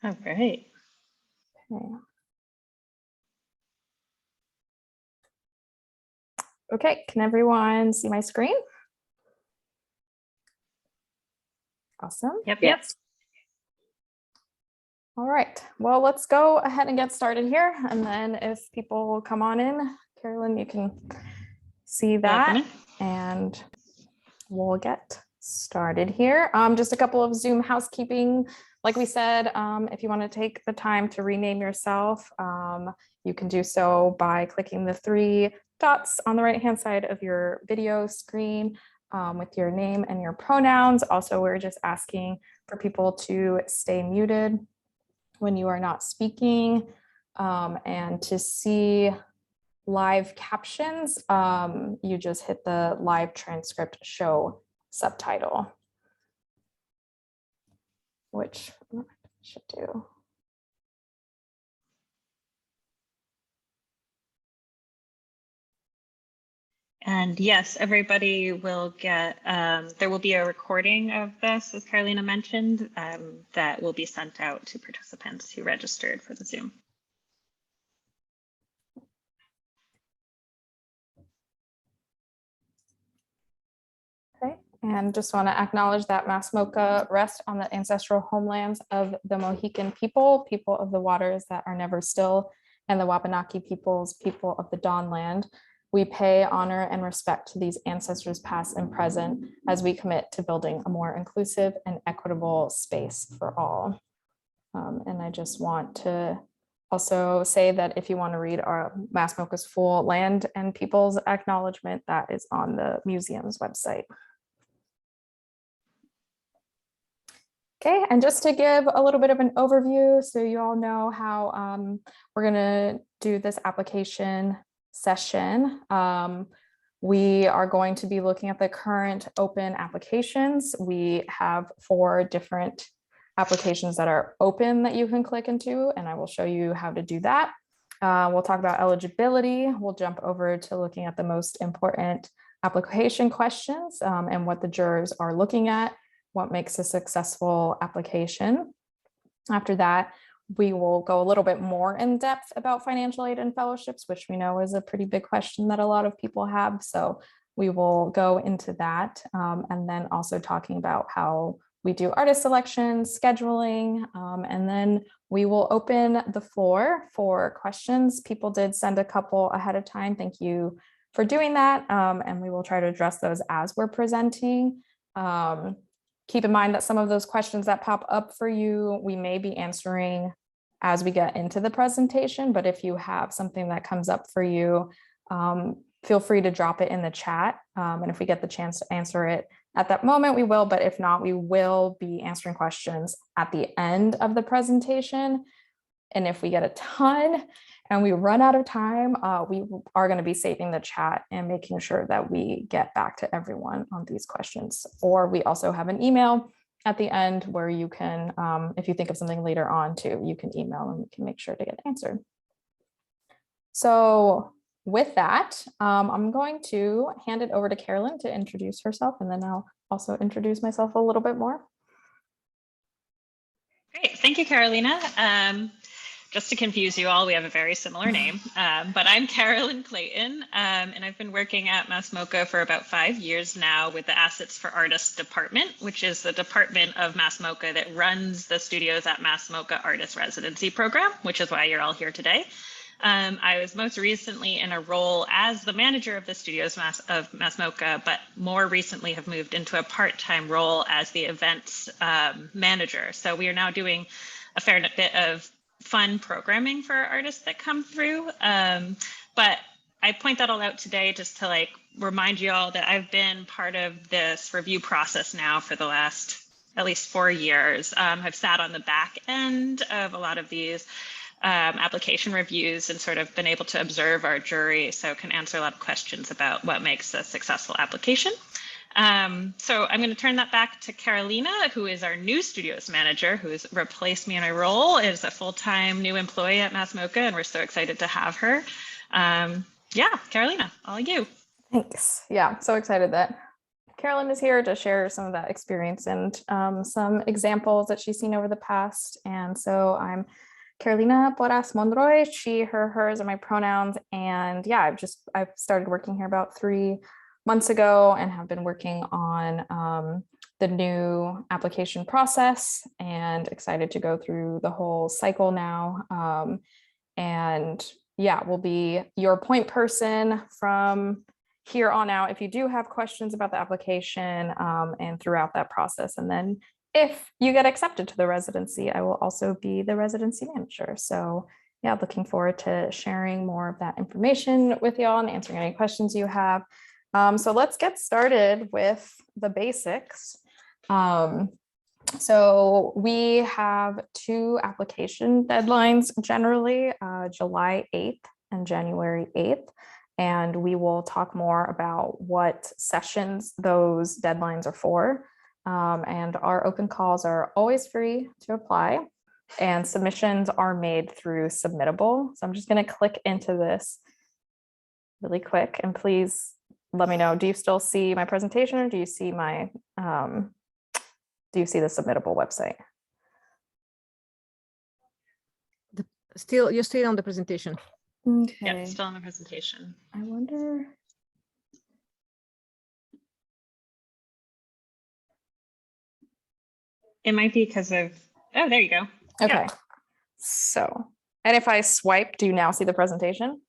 All right. Okay, can everyone see my screen? Awesome. Yep. All right, well, let's go ahead and get started here. And then if people come on in, Carolyn, you can see that and we'll get started here. Just a couple of Zoom housekeeping. Like we said, if you want to take the time to rename yourself, you can do so by clicking the three dots on the right-hand side of your video screen with your name and your pronouns. Also, we're just asking for people to stay muted when you are not speaking, and to see live captions, you just hit the live transcript show subtitle, which I should do. And yes, everybody will get, there will be a recording of this, as Carolina mentioned, that will be sent out to participants who registered for the Zoom. Okay, and just want to acknowledge that MASS MoCA rests on the ancestral homelands of the Mohican people of the waters that are never still, and the Wabanaki people of the Dawnland. We pay honor and respect to these ancestors past and present as we commit to building a more inclusive and equitable space for all. And I just want to also say that if you want to read our MASS MoCA's full land and peoples acknowledgement, that is on the museum's website. Okay, and just to give a little bit of an overview so you all know how we're going to do this application session. We are going to be looking at the current open applications. We have 4 different applications that are open that you can click into, and I will show you how to do that. We'll talk about eligibility. We'll jump over to looking at the most important application questions and what the jurors are looking at, what makes a successful application. After that, we will go a little bit more in depth about financial aid and fellowships, which we know is a pretty big question that a lot of people have. So we will go into that, and then also talking about how we do artist selection, scheduling, and then we will open the floor for questions. People did send a couple ahead of time. Thank you for doing that. And we will try to address those as we're presenting. Keep in mind that some of those questions that pop up for you, we may be answering as we get into the presentation, but if you have something that comes up for you, feel free to drop it in the chat. And if we get the chance to answer it at that moment, we will, but if not, we will be answering questions at the end of the presentation. And if we get a ton and we run out of time, we are going to be saving the chat and making sure that we get back to everyone on these questions. Or we also have an email at the end where you can, if you think of something later on too, you can email and we can make sure to get answered. So with that, I'm going to hand it over to Carolyn to introduce herself, and then I'll also introduce myself a little bit more. Great, thank you, Carolina. Just to confuse you all, we have a very similar name, but I'm Carolyn Clayton, and I've been working at MASS MoCA for about 5 years now with the Assets for Artists department, which is the department of MASS MoCA that runs the Studios at MASS MoCA Artist Residency program, which is why you're all here today. I was most recently in a role as the manager of the Studios of MASS MoCA, but more recently have moved into a part-time role as the events manager. So we are now doing a fair bit of fun programming for artists that come through. But I point that all out today just to remind you all that I've been part of this review process now for the last at least 4 years. I've sat on the back end of a lot of these application reviews and sort of been able to observe our jury, so can answer a lot of questions about what makes a successful application. So I'm going to turn that back to Carolina, who is our new Studios manager, who has replaced me in my role as a full-time new employee at MASS MoCA, and we're so excited to have her. Yeah, Carolina, all you. Thanks. Yeah, so excited that Carolyn is here to share some of that experience and some examples that she's seen over the past. And so I'm Carolina Porras Monroy. She, her, hers are my pronouns. And yeah, I've started working here about 3 months ago and have been working on the new application process and excited to go through the whole cycle now. And yeah, we'll be your point person from here on out if you do have questions about the application and throughout that process. And then if you get accepted to the residency, I will also be the residency manager. So yeah, looking forward to sharing more of that information with y'all and answering any questions you have. So let's get started with the basics. So we have 2 application deadlines generally, July 8th and January 8th. And we will talk more about what sessions those deadlines are for. And our open calls are always free to apply, and submissions are made through Submittable. So I'm just going to click into this really quick, and please let me know, do you still see my presentation, or do you see my do you see the Submittable website? You're still on the presentation. Okay. Yeah, it's still in the presentation. I wonder. It might be because of, oh, there you go. Okay. Yeah. So, and if I swipe, do you now see the presentation?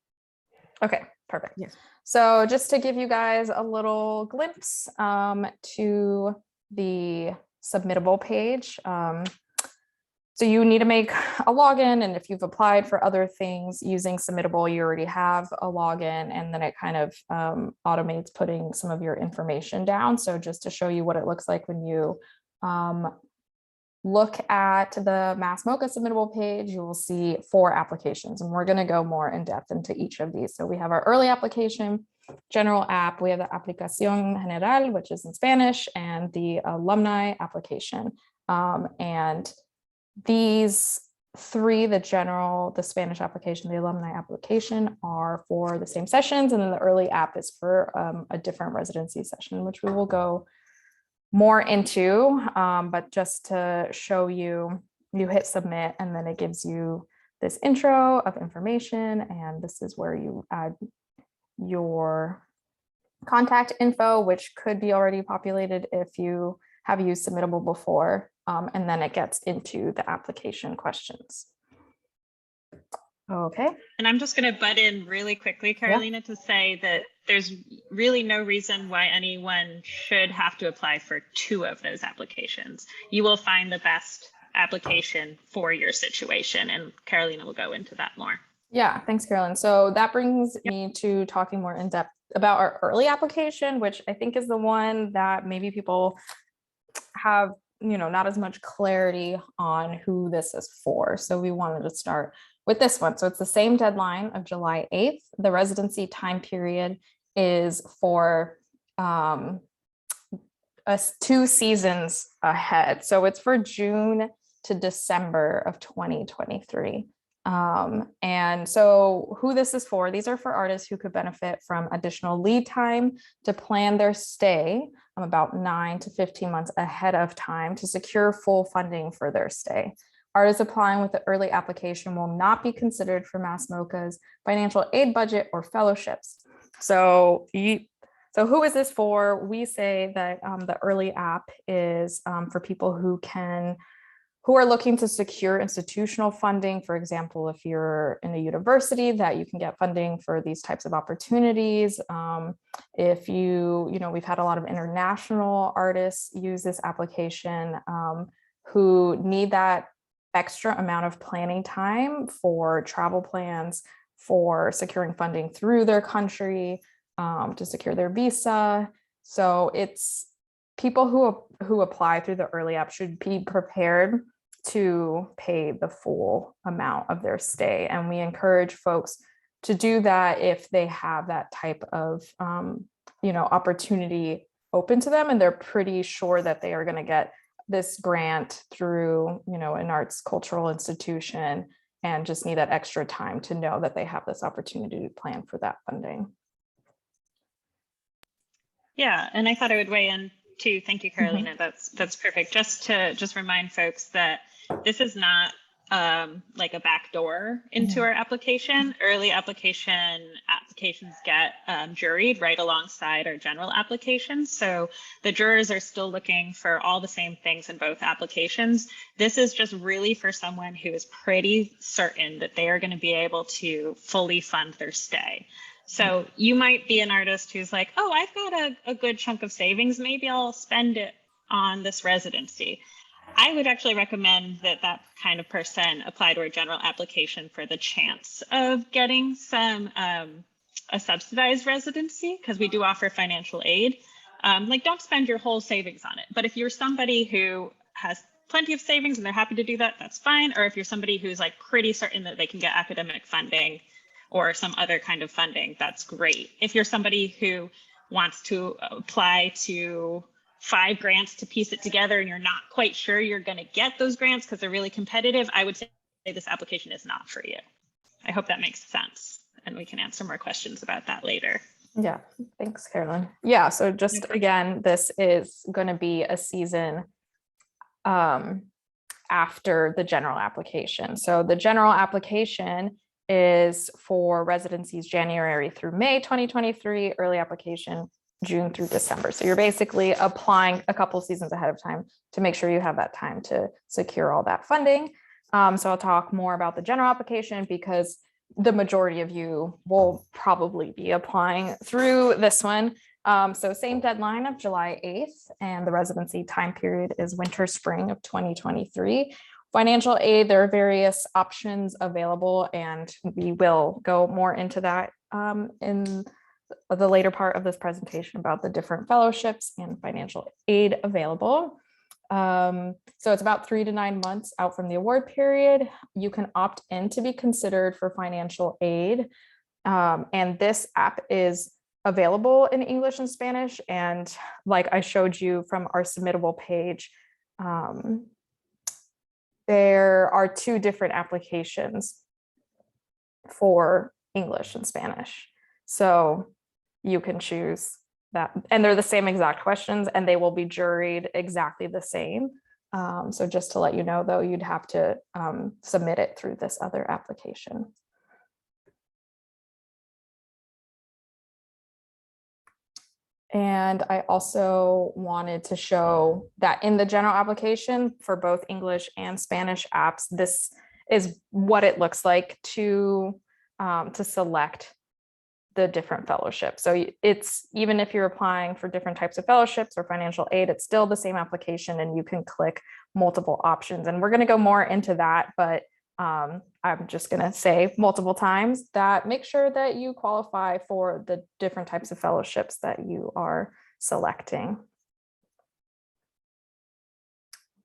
Okay, perfect. Yes. So just to give you guys a little glimpse to the Submittable page. So you need to make a login, and if you've applied for other things using Submittable, you already have a login, and then it kind of automates putting some of your information down. So just to show you what it looks like when you look at the MASS MoCA Submittable page, you will see 4 applications, and we're going to go more in depth into each of these. So we have our early application, general app, we have the Aplicación General, which is in Spanish, and the alumni application. And these 3, the general, the Spanish application, the alumni application, are for the same sessions, and then the early app is for a different residency session, which we will go more into, but just to show you, you hit submit, and then it gives you this intro of information, and this is where you add your contact info, which could be already populated if you have used Submittable before, and then it gets into the application questions. Okay. And I'm just going to butt in really quickly, Carolina, to say that there's really no reason why anyone should have to apply for 2 of those applications. You will find the best application for your situation, and Carolina will go into that more. Yeah, thanks, Carolyn. So that brings me to talking more in depth about our early application, which I think is the one that maybe people have, not as much clarity on who this is for. So we wanted to start with this one. So it's the same deadline of July 8th. The residency time period is for 2 seasons ahead. So it's for June to December of 2023. And so who this is for, these are for artists who could benefit from additional lead time to plan their stay about 9 to 15 months ahead of time to secure full funding for their stay. Artists applying with the early application will not be considered for MASS MoCA's financial aid budget or fellowships. So who is this for? We say that the early app is for people who are looking to secure institutional funding. For example, if you're in a university, that you can get funding for these types of opportunities. If we've had a lot of international artists use this application who need that extra amount of planning time for travel plans, for securing funding through their country, to secure their visa. So it's people who apply through the early app should be prepared to pay the full amount of their stay. And we encourage folks to do that if they have that type of opportunity open to them, and they're pretty sure that they are going to get this grant through an arts cultural institution, and just need that extra time to know that they have this opportunity to plan for that funding. Yeah, and I thought I would weigh in too. Thank you, Carolina. That's perfect. Just to remind folks that this is not like a back door into our application. Early applications get juried right alongside our general applications. So the jurors are still looking for all the same things in both applications. This is just really for someone who is pretty certain that they are going to be able to fully fund their stay. So you might be an artist who's like, oh, I've got a good chunk of savings. Maybe I'll spend it on this residency. I would actually recommend that kind of person apply to a general application for the chance of getting some a subsidized residency, because we do offer financial aid. Like, don't spend your whole savings on it. But if you're somebody who has plenty of savings and they're happy to do that, that's fine. Or if you're somebody who's like pretty certain that they can get academic funding or some other kind of funding, that's great. If you're somebody who wants to apply to 5 grants to piece it together and you're not quite sure you're going to get those grants because they're really competitive, I would say this application is not for you. I hope that makes sense, and we can answer more questions about that later. Yeah, thanks, Carolyn. Yeah, so just again, this is going to be a season after the general application. So the general application is for residencies January through May 2023, early application June through December. So you're basically applying a couple seasons ahead of time to make sure you have that time to secure all that funding. So I'll talk more about the general application because the majority of you will probably be applying through this one. So same deadline of July 8th, and the residency time period is winter, spring of 2023. Financial aid, there are various options available, and we will go more into that in the later part of this presentation about the different fellowships and financial aid available. So it's about 3 to 9 months out from the award period. You can opt in to be considered for financial aid. And this app is available in English and Spanish. And like I showed you from our submittable page, there are 2 different applications for English and Spanish. So you can choose that, and they're the same exact questions and they will be juried exactly the same. So just to let you know, though, you'd have to submit it through this other application. And I also wanted to show that in the general application for both English and Spanish apps, this is what it looks like to select the different fellowships. So it's, even if you're applying for different types of fellowships or financial aid, it's still the same application and you can click multiple options. And we're going to go more into that, but I'm just going to say multiple times that make sure that you qualify for the different types of fellowships that you are selecting.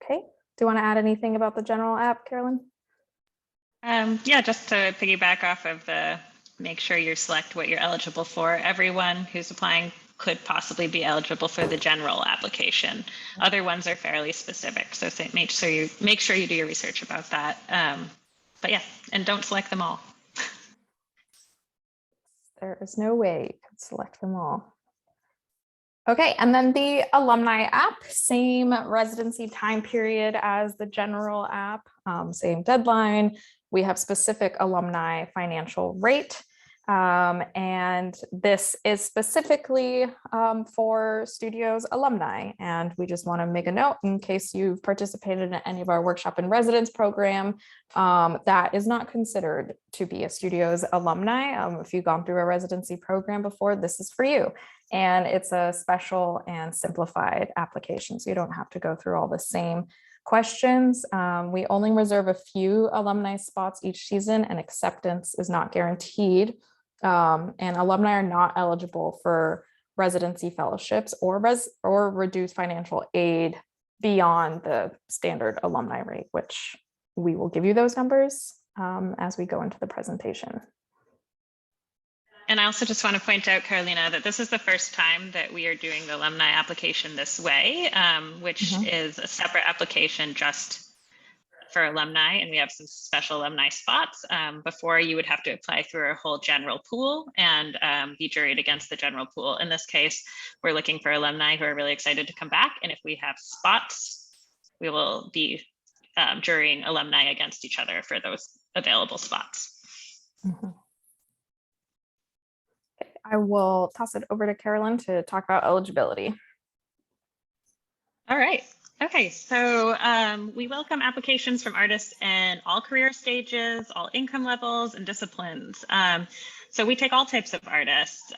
Okay, do you want to add anything about the general app, Carolyn? Yeah, just to piggyback off of the make sure you select what you're eligible for. Everyone who's applying could possibly be eligible for the general application. Other ones are fairly specific, so make sure you do your research about that. But yeah, and don't select them all. There is no way you can select them all. Okay, and then the alumni app, same residency time period as the general app, same deadline. We have specific alumni financial rate. And this is specifically for Studios alumni. And we just want to make a note in case you've participated in any of our workshop and residence program, that is not considered to be a Studios alumni. If you've gone through a residency program before, this is for you. And it's a special and simplified application, so you don't have to go through all the same questions. We only reserve a few alumni spots each season, and acceptance is not guaranteed. And alumni are not eligible for residency fellowships or reduced financial aid beyond the standard alumni rate, which we will give you those numbers as we go into the presentation. And I also just want to point out, Carolina, that this is the first time that we are doing the alumni application this way, which is a separate application just for alumni, and we have some special alumni spots. Before, you would have to apply through a whole general pool and be juried against the general pool. In this case, we're looking for alumni who are really excited to come back, and if we have spots, we will be jurying alumni against each other for those available spots. Mhm. Okay, I will toss it over to Carolyn to talk about eligibility. All right. Okay, so we welcome applications from artists in all career stages, all income levels, and disciplines. So we take all types of artists,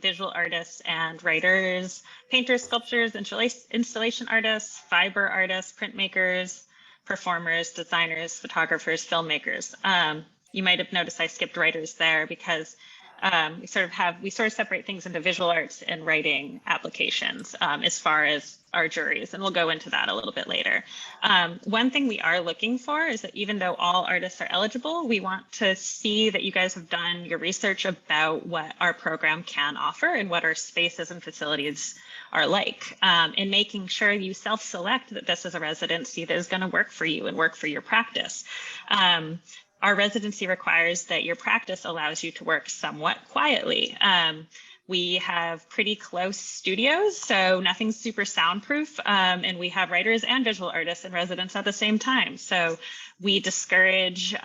visual artists and writers, painters, sculptors, installation artists, fiber artists, printmakers, performers, designers, photographers, filmmakers. You might have noticed I skipped writers there because we sort of separate things into visual arts and writing applications as far as our juries, and we'll go into that a little bit later. One thing we are looking for is that even though all artists are eligible, we want to see that you guys have done your research about what our program can offer and what our spaces and facilities are like, and making sure you self-select that this is a residency that is going to work for you and work for your practice. Our residency requires that your practice allows you to work somewhat quietly. We have pretty close studios, so nothing's super soundproof, and we have writers and visual artists in residence at the same time. So we discourage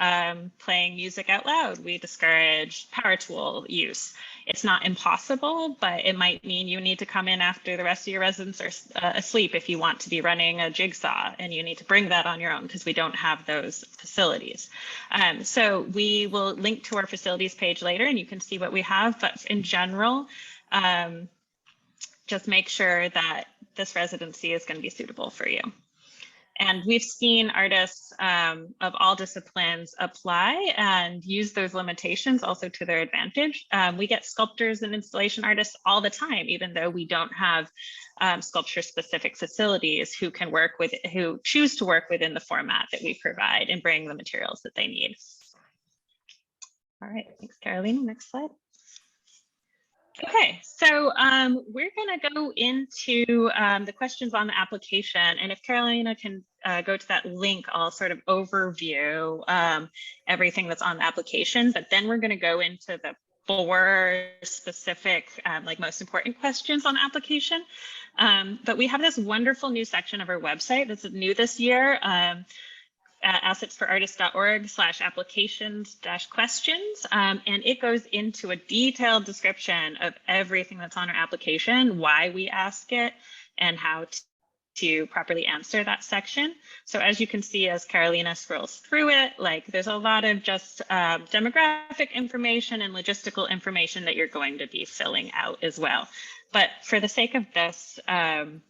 playing music out loud. We discourage power tool use. It's not impossible, but it might mean you need to come in after the rest of your residents are asleep if you want to be running a jigsaw, and you need to bring that on your own because we don't have those facilities. So we will link to our facilities page later and you can see what we have, but in general, just make sure that this residency is going to be suitable for you. And we've seen artists of all disciplines apply and use those limitations also to their advantage. We get sculptors and installation artists all the time, even though we don't have sculpture-specific facilities who choose to work within the format that we provide and bring the materials that they need. All right, thanks, Carolina. Next slide. Okay, so we're going to go into the questions on the application. And if Carolina can go to that link, I'll sort of overview everything that's on the application. But then we're going to go into the 4 specific, like most important questions on the application. But we have this wonderful new section of our website that's new this year. assetsforartists.org/applications-questions. And it goes into a detailed description of everything that's on our application, why we ask it, and how to properly answer that section. So as you can see, as Carolina scrolls through it, like there's a lot of just demographic information and logistical information that you're going to be filling out as well. But for the sake of this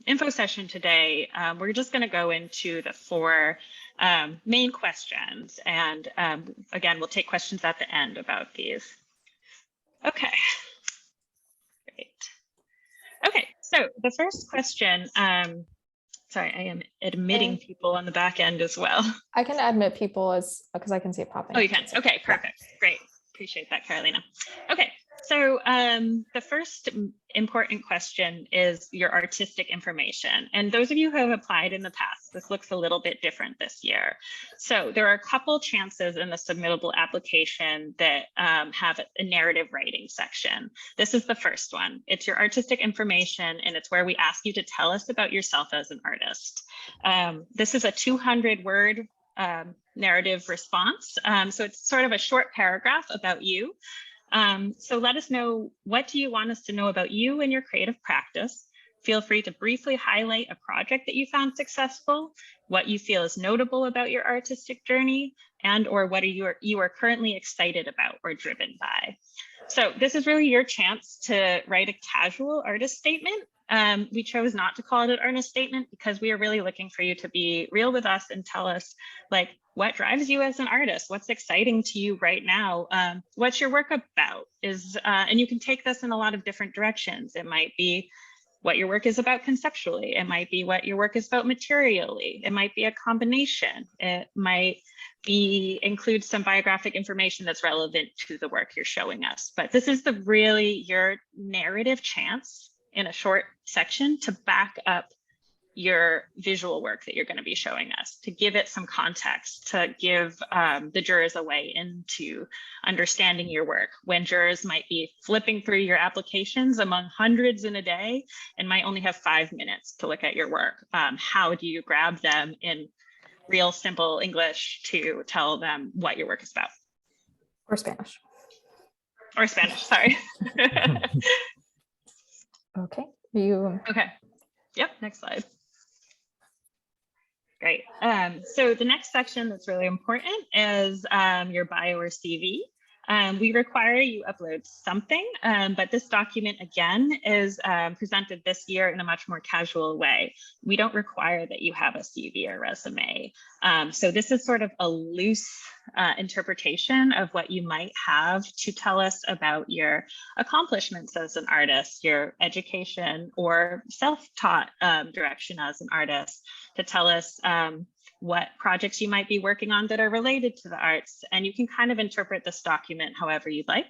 info session today, we're just going to go into the 4 main questions. And again, we'll take questions at the end about these. Okay, great. Okay, so the first question, sorry, I am admitting people on the back end as well. I can admit people because I can see it popping. Oh, you can. Okay, perfect. Great. Appreciate that, Carolina. Okay, so the first important question is your artistic information. And those of you who have applied in the past, this looks a little bit different this year. So there are a couple chances in the submittable application that have a narrative writing section. This is the first one. It's your artistic information, and it's where we ask you to tell us about yourself as an artist. This is a 200-word narrative response. So it's sort of a short paragraph about you. So let us know, what do you want us to know about you and your creative practice? Feel free to briefly highlight a project that you found successful, what you feel is notable about your artistic journey, and or what you are currently excited about or driven by. So this is really your chance to write a casual artist statement. We chose not to call it an artist statement because we are really looking for you to be real with us and tell us, like, what drives you as an artist? What's exciting to you right now? What's your work about? And you can take this in a lot of different directions. It might be what your work is about conceptually. It might be what your work is about materially. It might be a combination. It might include some biographic information that's relevant to the work you're showing us. But this is your narrative chance in a short section to back up your visual work that you're going to be showing us, to give it some context, to give the jurors a way into understanding your work, when jurors might be flipping through your applications among hundreds in a day and might only have 5 minutes to look at your work. How do you grab them in real simple English to tell them what your work is about? Or Spanish. Or Spanish, sorry. Okay. You. Okay. Yep, next slide. Great. So the next section that's really important is your bio or CV. We require you upload something, but this document, again, is presented this year in a much more casual way. We don't require that you have a CV or resume. So this is sort of a loose interpretation of what you might have to tell us about your accomplishments as an artist, your education or self-taught direction as an artist, to tell us what projects you might be working on that are related to the arts. And you can kind of interpret this document however you'd like.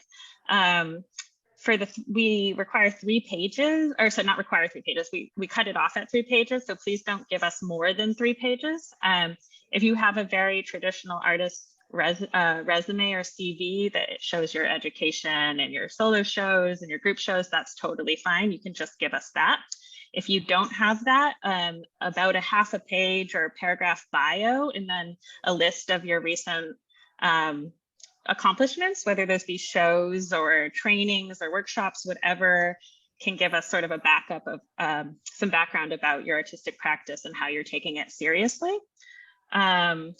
We require 3 pages, or so not require 3 pages, we cut it off at 3 pages, so please don't give us more than 3 pages. If you have a very traditional artist resume or CV that it shows your education and your solo shows and your group shows, that's totally fine. You can just give us that. If you don't have that, about a half a page or a paragraph bio, and then a list of your recent accomplishments, whether those be shows or trainings or workshops, whatever can give us sort of a backup of some background about your artistic practice and how you're taking it seriously,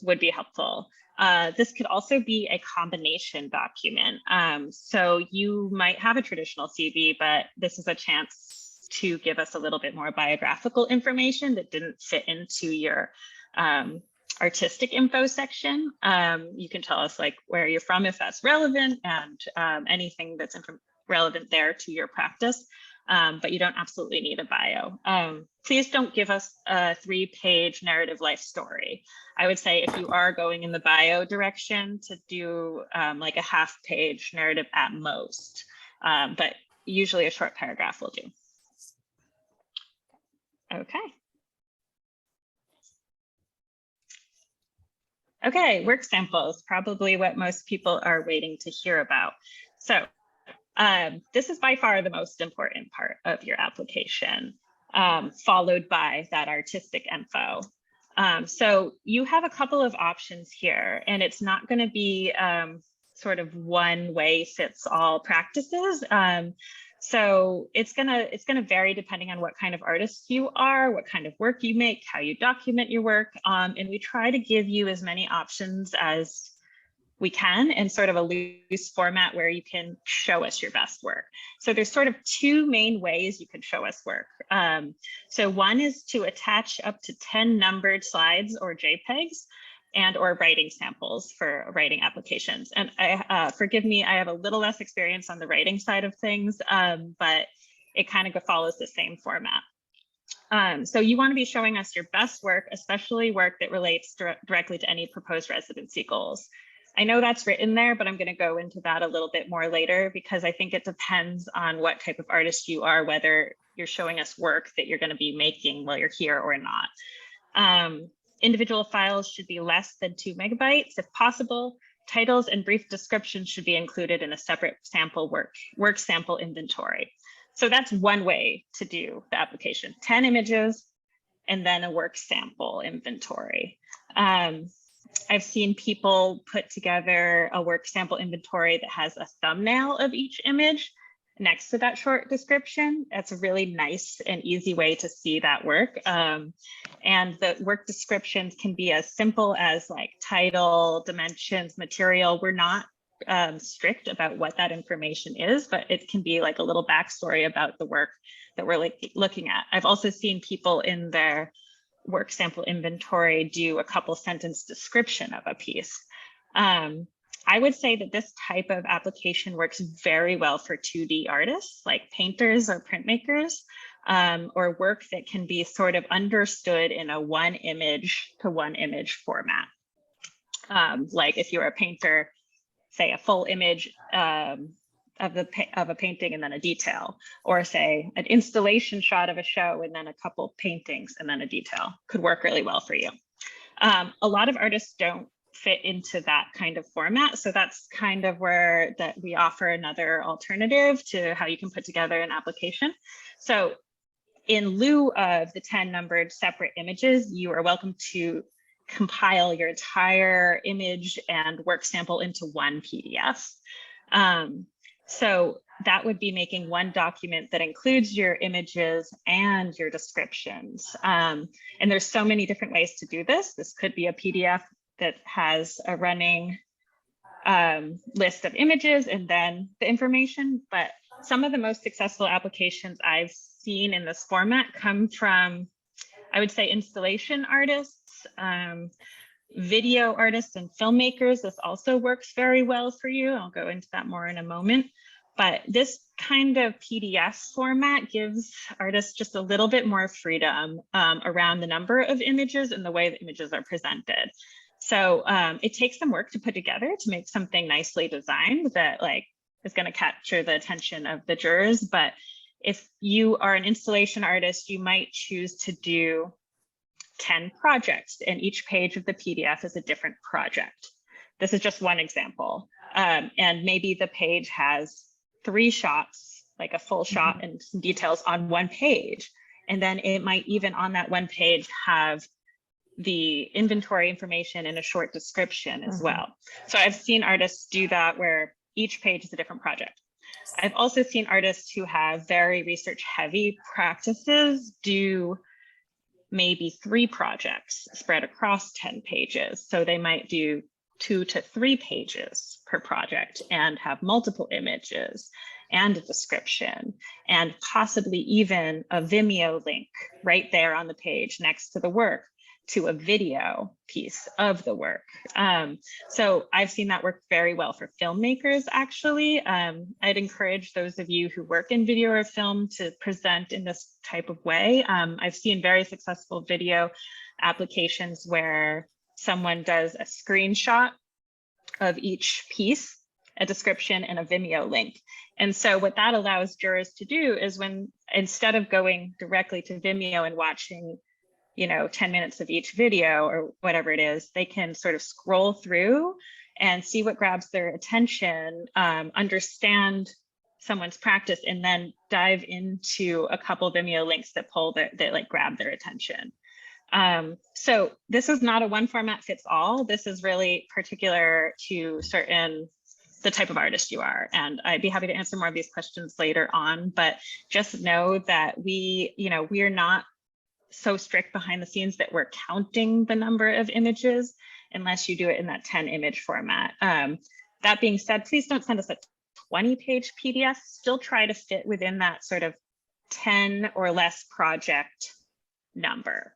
would be helpful. This could also be a combination document. So you might have a traditional CV, but this is a chance to give us a little bit more biographical information that didn't fit into your artistic info section. You can tell us like where you're from if that's relevant, and anything that's relevant there to your practice, but you don't absolutely need a bio. Please don't give us a 3-page narrative life story. I would say if you are going in the bio direction, to do like a half-page narrative at most, but usually a short paragraph will do. Okay. Okay, work samples, probably what most people are waiting to hear about. So this is by far the most important part of your application, followed by that artistic info. So you have a couple of options here, and it's not going to be sort of one way fits all practices. So it's gonna vary depending on what kind of artist you are, what kind of work you make, how you document your work, and we try to give you as many options as we can in sort of a loose format where you can show us your best work. So there's sort of 2 main ways you can show us work. So one is to attach up to 10 numbered slides or JPEGs and/or writing samples for writing applications. And forgive me, I have a little less experience on the writing side of things, but it kind of follows the same format. So you want to be showing us your best work, especially work that relates directly to any proposed residency goals. I know that's written there, but I'm going to go into that a little bit more later, because I think it depends on what type of artist you are, whether you're showing us work that you're going to be making while you're here or not. Individual files should be less than 2 megabytes if possible. Titles and brief descriptions should be included in a separate sample work sample inventory. So that's one way to do the application: 10 images and then a work sample inventory. I've seen people put together a work sample inventory that has a thumbnail of each image next to that short description. That's a really nice and easy way to see that work. And the work descriptions can be as simple as like title, dimensions, material. We're not strict about what that information is, but it can be like a little backstory about the work that we're looking at. I've also seen people in their work sample inventory do a couple sentence description of a piece. I would say that this type of application works very well for 2D artists like painters or printmakers, or work that can be sort of understood in a 1 image to 1 image format. Like if you're a painter, say a full image of a painting and then a detail, or say an installation shot of a show and then a couple paintings and then a detail could work really well for you. A lot of artists don't fit into that kind of format. So that's kind of where that we offer another alternative to how you can put together an application. So in lieu of the 10 numbered separate images, you are welcome to compile your entire image and work sample into one PDF. So that would be making one document that includes your images and your descriptions. And there's so many different ways to do this. This could be a PDF that has a running list of images and then the information. But some of the most successful applications I've seen in this format come from, I would say, installation artists, video artists and filmmakers. This also works very well for you. I'll go into that more in a moment. But this kind of PDF format gives artists just a little bit more freedom around the number of images and the way the images are presented. So it takes some work to put together to make something nicely designed that is going to capture the attention of the jurors. But if you are an installation artist, you might choose to do 10 projects, and each page of the PDF is a different project. This is just one example. And maybe the page has 3 shots, like a full shot and some details on one page. And then it might even on that one page have the inventory information and a short description as well. So I've seen artists do that where each page is a different project. I've also seen artists who have very research heavy practices do maybe 3 projects spread across 10 pages. So they might do 2 to 3 pages per project and have multiple images and a description and possibly even a Vimeo link right there on the page next to the work to a video piece of the work. So I've seen that work very well for filmmakers, actually. I'd encourage those of you who work in video or film to present in this type of way. I've seen very successful video applications where someone does a screenshot of each piece, a description, and a Vimeo link. And so what that allows jurors to do is instead of going directly to Vimeo and watching 10 minutes of each video or whatever it is, they can sort of scroll through and see what grabs their attention, understand someone's practice, and then dive into a couple Vimeo links that grab their attention. So this is not a one format fits all. This is really particular to the type of artist you are. And I'd be happy to answer more of these questions later on, but just know that we're not so strict behind the scenes that we're counting the number of images unless you do it in that 10 image format. That being said, please don't send us a 20-page PDF. Still try to fit within that sort of 10 or less project number.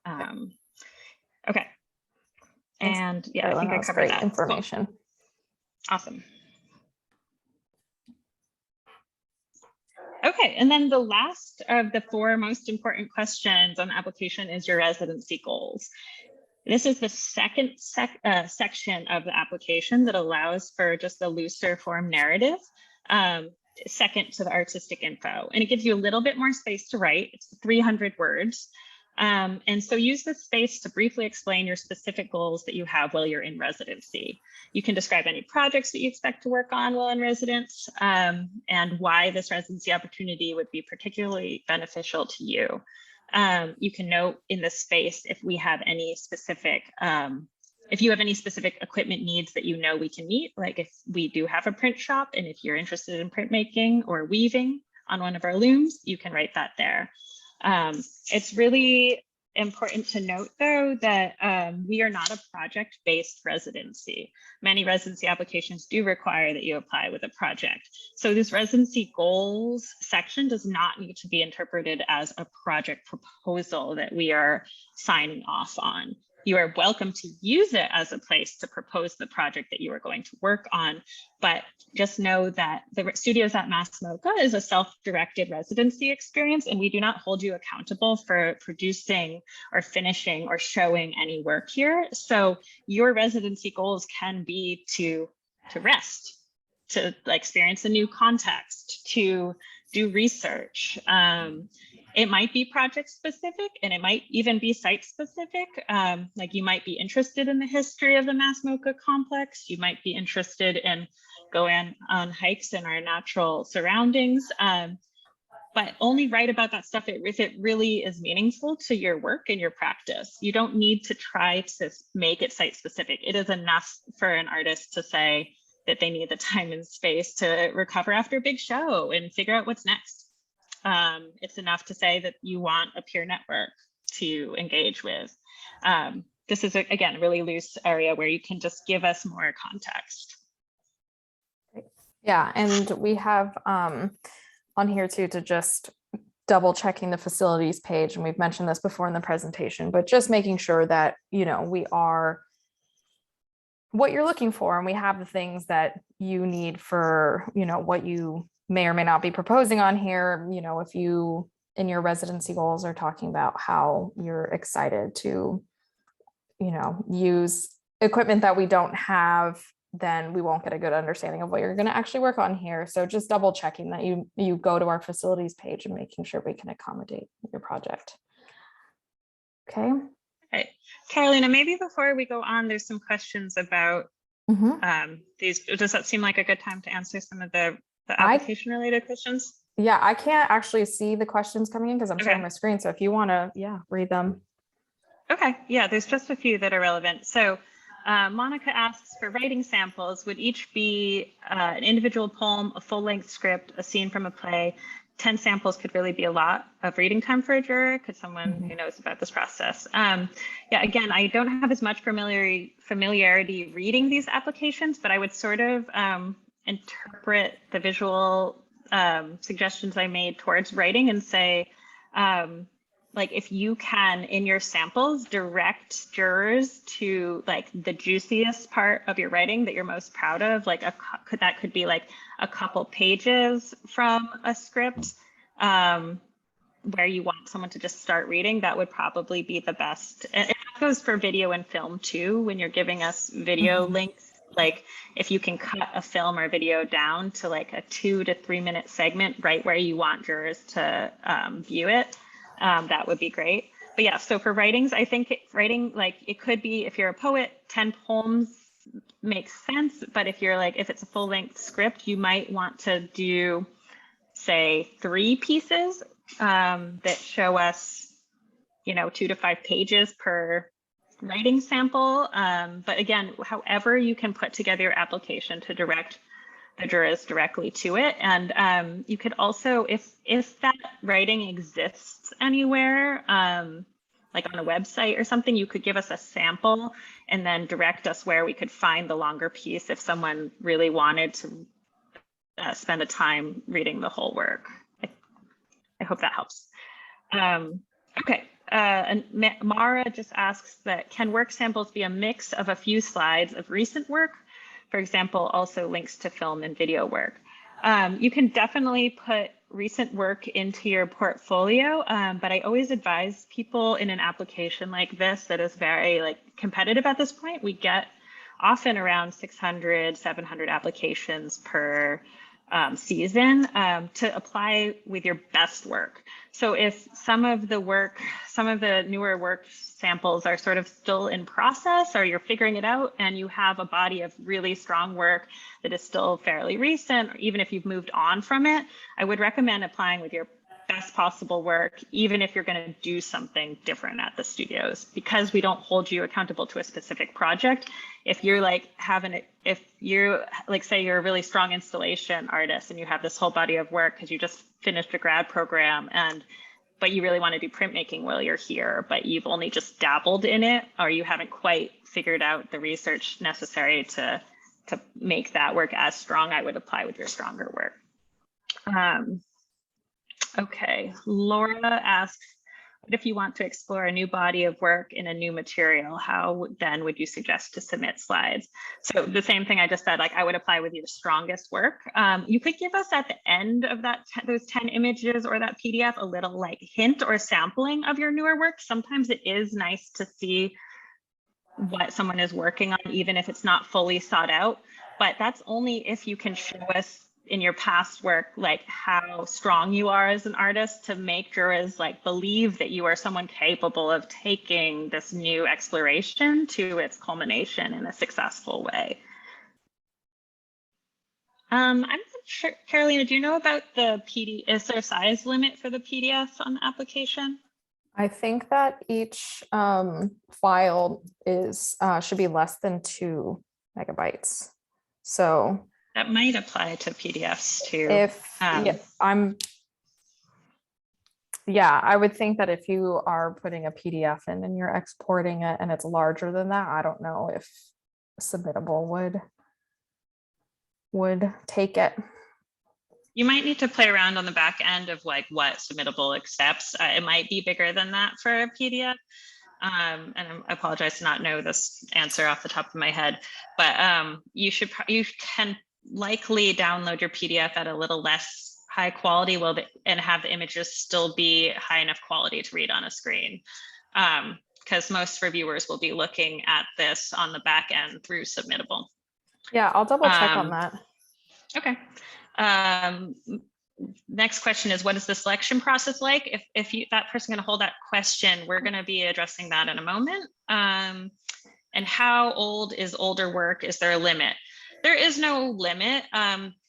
Okay. And yeah, I think I covered that. Information. Cool. Awesome. Okay, and then the last of the 4 most important questions on the application is your residency goals. This is the second section of the application that allows for just a looser form narrative, second to the artistic info. And it gives you a little bit more space to write. It's 300 words. And so use this space to briefly explain your specific goals that you have while you're in residency. You can describe any projects that you expect to work on while in residence, and why this residency opportunity would be particularly beneficial to you. You can note in this space if we have any specific, if you have any specific equipment needs that we can meet, like if we do have a print shop and if you're interested in printmaking or weaving on one of our looms, you can write that there. It's really important to note, though, that we are not a project-based residency. Many residency applications do require that you apply with a project. So this residency goals section does not need to be interpreted as a project proposal that we are signing off on. You are welcome to use it as a place to propose the project that you are going to work on, but just know that the Studios at MASS MoCA is a self-directed residency experience, and we do not hold you accountable for producing or finishing or showing any work here. So your residency goals can be to rest, to experience a new context, to do research. It might be project specific, and it might even be site specific. Like you might be interested in the history of the MASS MoCA complex. You might be interested in going on hikes in our natural surroundings. But only write about that stuff if it really is meaningful to your work and your practice. You don't need to try to make it site specific. It is enough for an artist to say that they need the time and space to recover after a big show and figure out what's next. It's enough to say that you want a peer network to engage with. This is, again, a really loose area where you can just give us more context. Yeah, and we have on here too, to just double checking the facilities page. And we've mentioned this before in the presentation, but just making sure that, you know, we are what you're looking for. And we have the things that you need for, you know, what you may or may not be proposing on here. You know, if you in your residency goals are talking about how you're excited to, you know, use equipment that we don't have, then we won't get a good understanding of what you're going to actually work on here. So just double checking that you go to our facilities page and making sure we can accommodate your project. Okay. Right. Carolina, maybe before we go on, there's some questions about these. Does that seem like a good time to answer some of the application related questions? Yeah, I can't actually see the questions coming in because I'm sharing my screen. So if you want to, read them. Okay. Yeah, there's just a few that are relevant. So Monica asks, for writing samples, would each be an individual poem, a full-length script, a scene from a play? 10 samples could really be a lot of reading time for a juror. Could someone who knows about this process? Yeah, again, I don't have as much familiarity reading these applications, but I would sort of interpret the visual suggestions I made towards writing and say, like if you can in your samples direct jurors to like the juiciest part of your writing that you're most proud of, like that could be like a couple pages from a script where you want someone to just start reading, that would probably be the best. And it goes for video and film too. When you're giving us video links, like if you can cut a film or video down to like a 2 to 3 minute segment right where you want jurors to view it, that would be great. But yeah, so for writings, I think writing, like it could be, if you're a poet, 10 poems makes sense. But if you're like, if it's a full length script, you might want to do, say, 3 pieces that show us, 2 to 5 pages per writing sample. But again, however you can put together your application to direct the jurors directly to it. And you could also, if that writing exists anywhere, like on a website or something, you could give us a sample and then direct us where we could find the longer piece if someone really wanted to spend the time reading the whole work. I hope that helps. Okay. And Mara just asks that, can work samples be a mix of a few slides of recent work? For example, also links to film and video work. You can definitely put recent work into your portfolio, but I always advise people in an application like this that is very competitive at this point. We get often around 600, 700 applications per season to apply with your best work. So if some of the newer work samples are sort of still in process, or you're figuring it out and you have a body of really strong work that is still fairly recent, or even if you've moved on from it, I would recommend applying with your best possible work, even if you're going to do something different at the studios, because we don't hold you accountable to a specific project. If you're say you're a really strong installation artist and you have this whole body of work because you just finished a grad program, but you really want to do printmaking while you're here, but you've only just dabbled in it, or you haven't quite figured out the research necessary to make that work as strong, I would apply with your stronger work. Okay, Laura asks, what if you want to explore a new body of work in a new material? How then would you suggest to submit slides? So the same thing I just said, I would apply with your strongest work. You could give us at the end of those 10 images or that PDF a little hint or sampling of your newer work. Sometimes it is nice to see what someone is working on, even if it's not fully sought out. but that's only if you can show us in your past work, like how strong you are as an artist to make jurors like believe that you are someone capable of taking this new exploration to its culmination in a successful way. I'm not sure, Carolina, do you know about the PDF? Is there a size limit for the PDF on the application? I think that each file is should be less than 2 megabytes. So That might apply to PDFs too. if I would think that if you are putting a PDF in and you're exporting it and it's larger than that, I don't know if Submittable would take it. You might need to play around on the back end of like what Submittable accepts. It might be bigger than that for a PDF. And I apologize to not know this answer off the top of my head, but you can likely download your PDF at a little less high quality and have the images still be high enough quality to read on a screen. Because most reviewers will be looking at this on the back end through Submittable. Yeah, I'll double check on that. Okay. Next question is, what is the selection process like? If that person going to hold that question, we're going to be addressing that in a moment. And how old is older work? Is there a limit? There is no limit.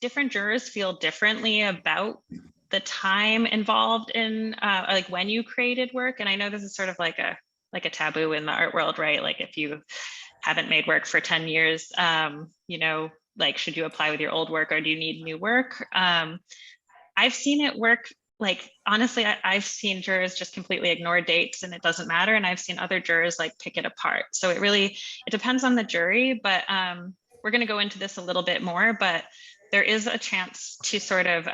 Different jurors feel differently about the time involved in like when you created work. And I know this is sort of like a taboo in the art world, right? Like if you haven't made work for 10 years, you know, like, should you apply with your old work or do you need new work? I've seen it work, like, honestly, I've seen jurors just completely ignore dates and it doesn't matter. And I've seen other jurors like pick it apart. So it depends on the jury, but we're going to go into this a little bit more, but there is a chance to sort of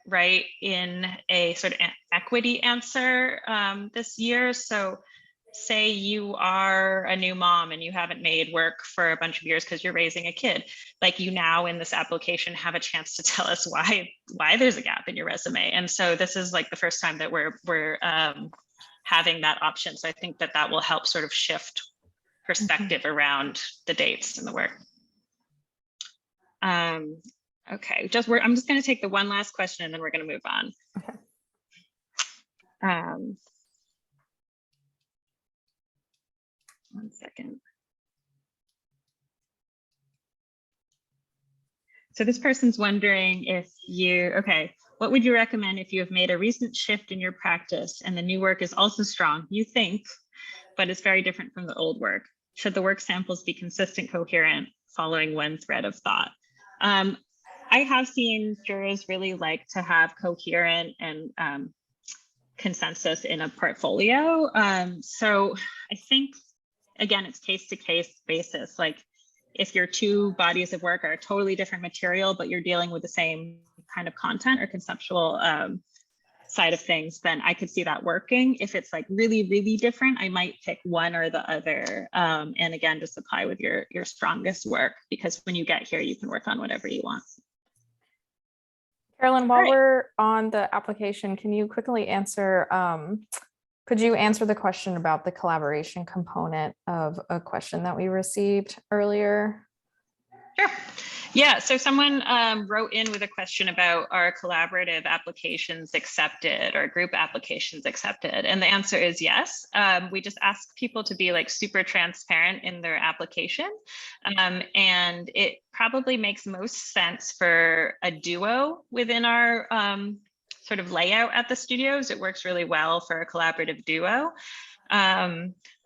write in a sort of equity answer this year. So say you are a new mom and you haven't made work for a bunch of years because you're raising a kid, like you now in this application have a chance to tell us why there's a gap in your resume. And so this is like the first time that we're having that option. So I think that will help sort of shift perspective around the dates in the work. Okay, I'm just going to take the one last question and then we're going to move on. Okay. One second. So this person's wondering what would you recommend if you have made a recent shift in your practice and the new work is also strong, you think, but it's very different from the old work? Should the work samples be consistent, coherent, following one thread of thought? I have seen jurors really like to have coherent and consensus in a portfolio. So I think, again, it's case to case basis. Like if your two bodies of work are totally different material, but you're dealing with the same kind of content or conceptual side of things, then I could see that working. If it's like really, really different, I might pick one or the other. And again, just apply with your strongest work, because when you get here, you can work on whatever you want. Carolyn, while we're on the application, can you quickly answer, could you answer the question about the collaboration component of a question that we received earlier? Sure. Yeah, so someone wrote in with a question about are collaborative applications accepted or group applications accepted? And the answer is yes. We just ask people to be like super transparent in their application. And it probably makes most sense for a duo within our sort of layout at the studios. It works really well for a collaborative duo.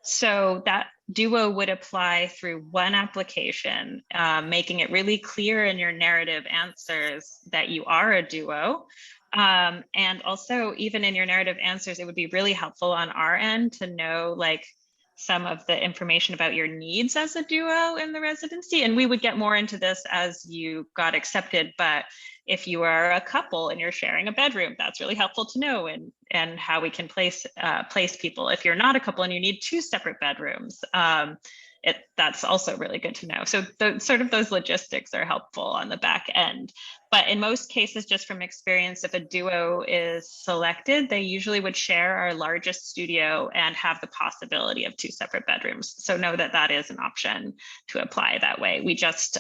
So that duo would apply through one application, making it really clear in your narrative answers that you are a duo. And also, even in your narrative answers, it would be really helpful on our end to know like some of the information about your needs as a duo in the residency. And we would get more into this as you got accepted. But if you are a couple and you're sharing a bedroom, that's really helpful to know, and how we can place people. If you're not a couple and you need 2 separate bedrooms, that's also really good to know. So sort of those logistics are helpful on the back end. But in most cases, just from experience, if a duo is selected, they usually would share our largest studio and have the possibility of 2 separate bedrooms. So know that that is an option to apply that way. We just,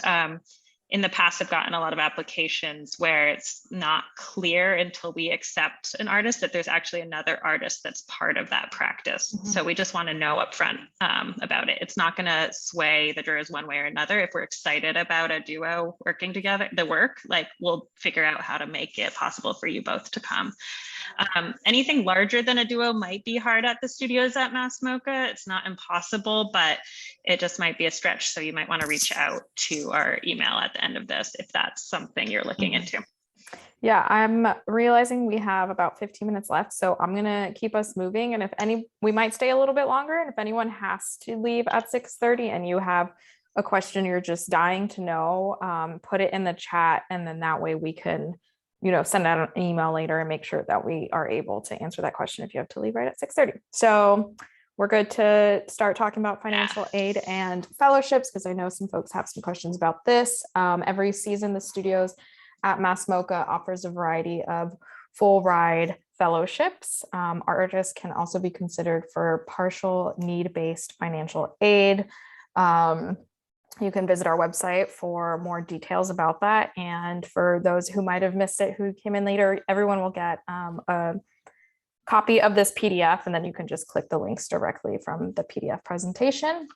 in the past, have gotten a lot of applications where it's not clear until we accept an artist that there's actually another artist that's part of that practice. Mhm. So we just want to know upfront about it. It's not going to sway the jurors one way or another. If we're excited about a duo working together, the work, like we'll figure out how to make it possible for you both to come. Anything larger than a duo might be hard at the studios at MASS MoCA. It's not impossible, but it just might be a stretch. So you might want to reach out to our email at the end of this if that's something you're looking into. Yeah, I'm realizing we have about 15 minutes left, so I'm gonna keep us moving. And if we might stay a little bit longer. And if anyone has to leave at 6:30 and you have a question you're just dying to know, put it in the chat, and then that way we can, send out an email later and make sure that we are able to answer that question if you have to leave right at 6:30. So we're good to start talking about financial aid and fellowships, because I know some folks have some questions about this. Every season, the studios at MASS MoCA offers a variety of full ride fellowships. Artists can also be considered for partial need-based financial aid. You can visit our website for more details about that. And for those who might have missed it, who came in later, everyone will get a copy of this PDF, and then you can just click the links directly from the PDF presentation.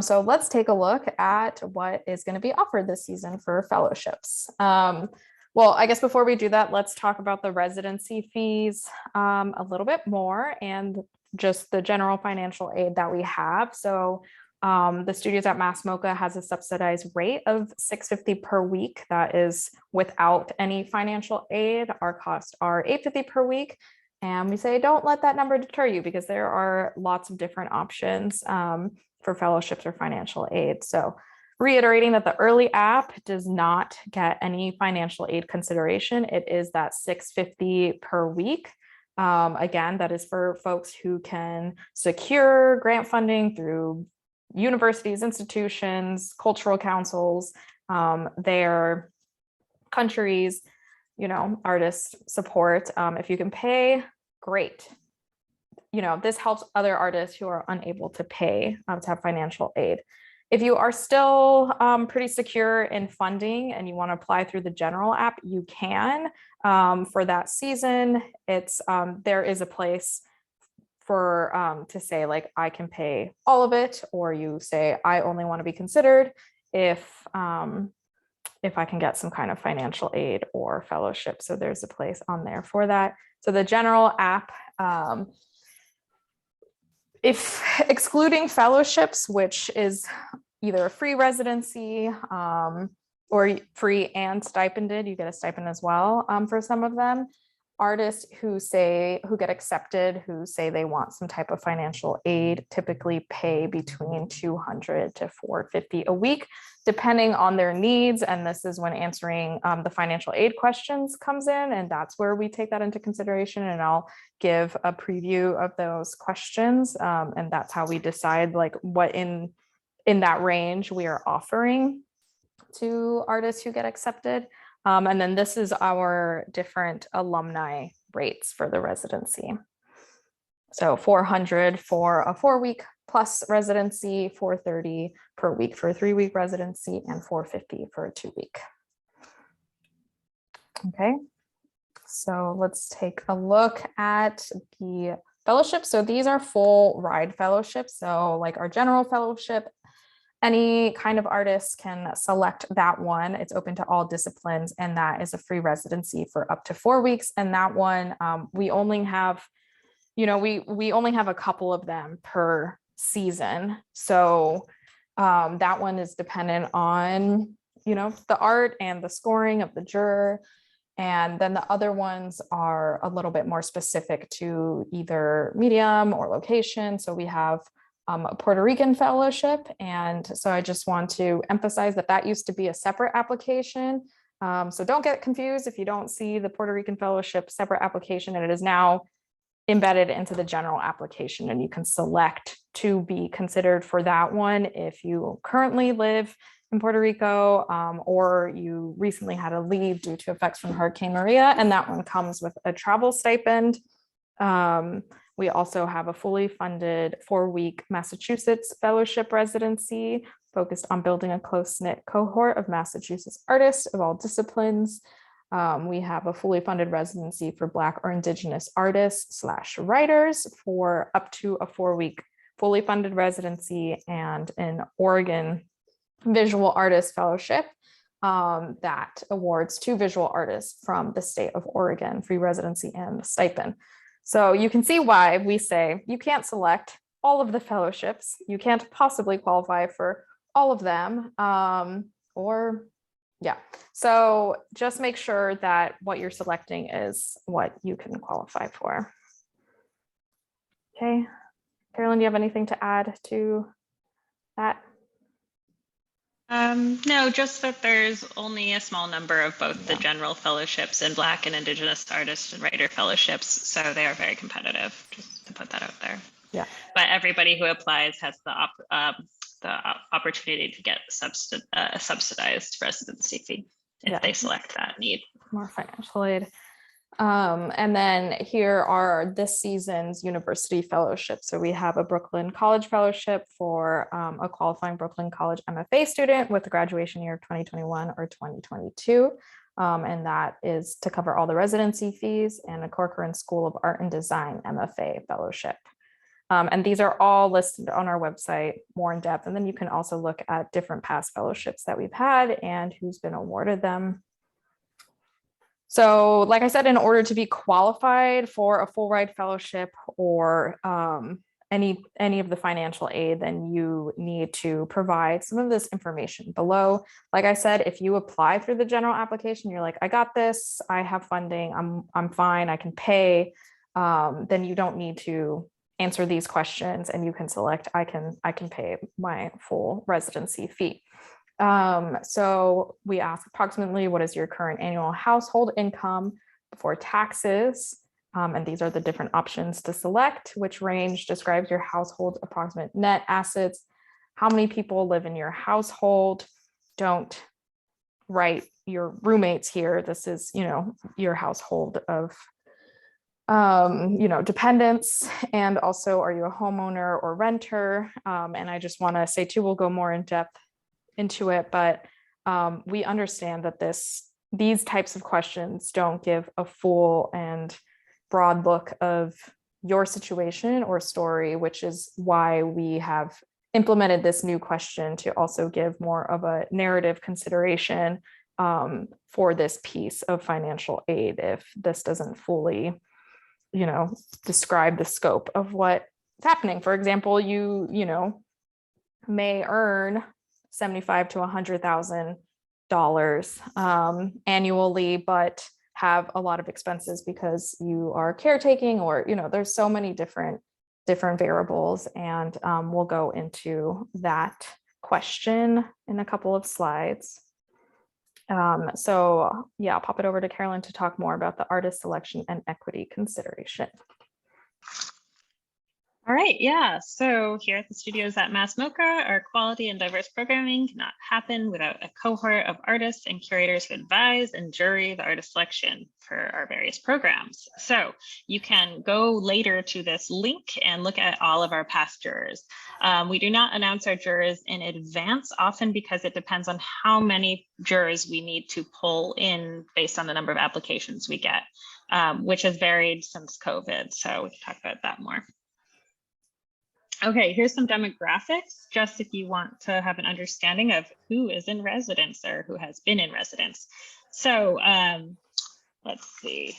So let's take a look at what is going to be offered this season for fellowships. Well, I guess before we do that, let's talk about the residency fees a little bit more and just the general financial aid that we have. So the studios at MASS MoCA has a subsidized rate of $650 per week. That is without any financial aid. Our costs are $850 per week. And we say, don't let that number deter you, because there are lots of different options for fellowships or financial aid. So reiterating that the early app does not get any financial aid consideration. It is that $650 per week. Again, that is for folks who can secure grant funding through universities, institutions, cultural councils, their countries, artist support. If you can pay, great. This helps other artists who are unable to pay to have financial aid. If you are still pretty secure in funding and you want to apply through the general app, you can. For that season, it's there is a place for to say, like, I can pay all of it, or you say I only want to be considered if I can get some kind of financial aid or fellowship. So there's a place on there for that. So the general app, if excluding fellowships, which is either a free residency or free and stipended, you get a stipend as well for some of them. Artists who get accepted, who say they want some type of financial aid, typically pay between $200 to $450 a week, depending on their needs. And this is when answering the financial aid questions comes in, and that's where we take that into consideration. And I'll give a preview of those questions, and that's how we decide like what in that range we are offering to artists who get accepted. And then this is our different alumni rates for the residency. So $400 for a 4-week plus residency, $430 per week for a 3-week residency, and $450 for a 2-week. Okay, so let's take a look at the fellowship. So these are full ride fellowships. So like our general fellowship, any kind of artist can select that one. It's open to all disciplines, and that is a free residency for up to 4 weeks. And that one, we only have, we only have a couple of them per season. So that one is dependent on, the art and the scoring of the juror. And then the other ones are a little bit more specific to either medium or location. So we have a Puerto Rican fellowship. And so I just want to emphasize that used to be a separate application. So don't get confused if you don't see the Puerto Rican fellowship separate application, and it is now embedded into the general application, and you can select to be considered for that one if you currently live in Puerto Rico, or you recently had to leave due to effects from Hurricane Maria, and that one comes with a travel stipend. We also have a fully funded 4-week Massachusetts fellowship residency focused on building a close-knit cohort of Massachusetts artists of all disciplines. We have a fully funded residency for Black or Indigenous artists/writers for up to a 4-week fully funded residency, and an Oregon Visual Artist Fellowship that awards 2 visual artists from the state of Oregon free residency and the stipend. So you can see why we say you can't select all of the fellowships. You can't possibly qualify for all of them. So just make sure that what you're selecting is what you can qualify for. Okay, Carolyn, do you have anything to add to that? No, just that there's only a small number of both the general fellowships and Black and Indigenous artist and writer fellowships, so they are very competitive, just to put that out there. Yeah. But everybody who applies has the opportunity to get a subsidized residency fee if they select that need. More financial aid. And then here are this season's university fellowships. So we have a Brooklyn College Fellowship for a qualifying Brooklyn College MFA student with a graduation year of 2021 or 2022. And that is to cover all the residency fees, and a Corcoran School of Art and Design MFA fellowship. And these are all listed on our website more in depth. And then you can also look at different past fellowships that we've had and who's been awarded them. So like I said, in order to be qualified for a full ride fellowship or any of the financial aid, then you need to provide some of this information below. Like I said, if you apply through the general application, you're like, I got this, I have funding, I'm fine, I can pay, then you don't need to answer these questions, and you can select, I can pay my full residency fee. So we ask approximately, what is your current annual household income before taxes? And these are the different options to select, which range describes your household's approximate net assets. How many people live in your household? Don't write your roommates here. This is, your household of, dependents. And also, are you a homeowner or renter? And I just want to say too, we'll go more in depth into it, but we understand that these types of questions don't give a full and broad look of your situation or story, which is why we have implemented this new question to also give more of a narrative consideration for this piece of financial aid, if this doesn't fully, describe the scope of what's happening. For example, you may earn $75,000 to $100,000 annually, but have a lot of expenses because you are caretaking, or there's so many different variables, and we'll go into that question in a couple of slides. So yeah, I'll pop it over to Carolyn to talk more about the artist selection and equity consideration. All right, yeah. So here at the studios at MASS MoCA, our quality and diverse programming cannot happen without a cohort of artists and curators who advise and jury the artist selection for our various programs. So you can go later to this link and look at all of our past jurors. We do not announce our jurors in advance, often because it depends on how many jurors we need to pull in based on the number of applications we get, which has varied since COVID. So we can talk about that more. Okay, here's some demographics, just if you want to have an understanding of who is in residence or who has been in residence. So let's see.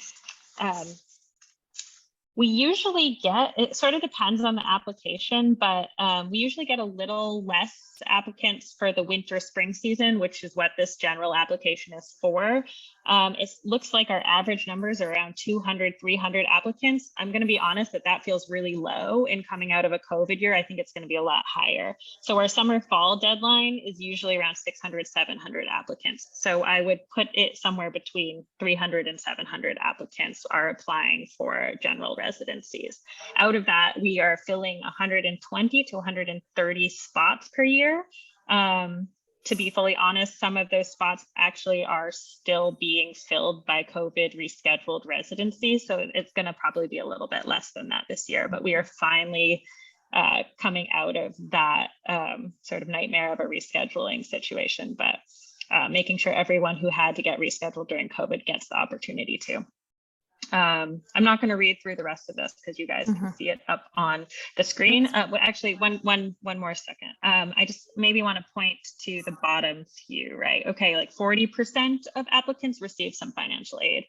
We usually get, it sort of depends on the application, but we usually get a little less applicants for the winter spring season, which is what this general application is for. It looks like our average numbers are around 200, 300 applicants. I'm going to be honest that feels really low in coming out of a COVID year. I think it's going to be a lot higher. So our summer fall deadline is usually around 600, 700 applicants. So I would put it somewhere between 300 and 700 applicants are applying for general residencies. Out of that, we are filling 120 to 130 spots per year. To be fully honest, some of those spots actually are still being filled by COVID rescheduled residencies. So it's going to probably be a little bit less than that this year, but we are finally coming out of that sort of nightmare of a rescheduling situation, but making sure everyone who had to get rescheduled during COVID gets the opportunity to. I'm not going to read through the rest of this because you guys can see it up on the screen. Actually, one more second. I just maybe want to point to the bottom few, right? Okay, like 40% of applicants receive some financial aid.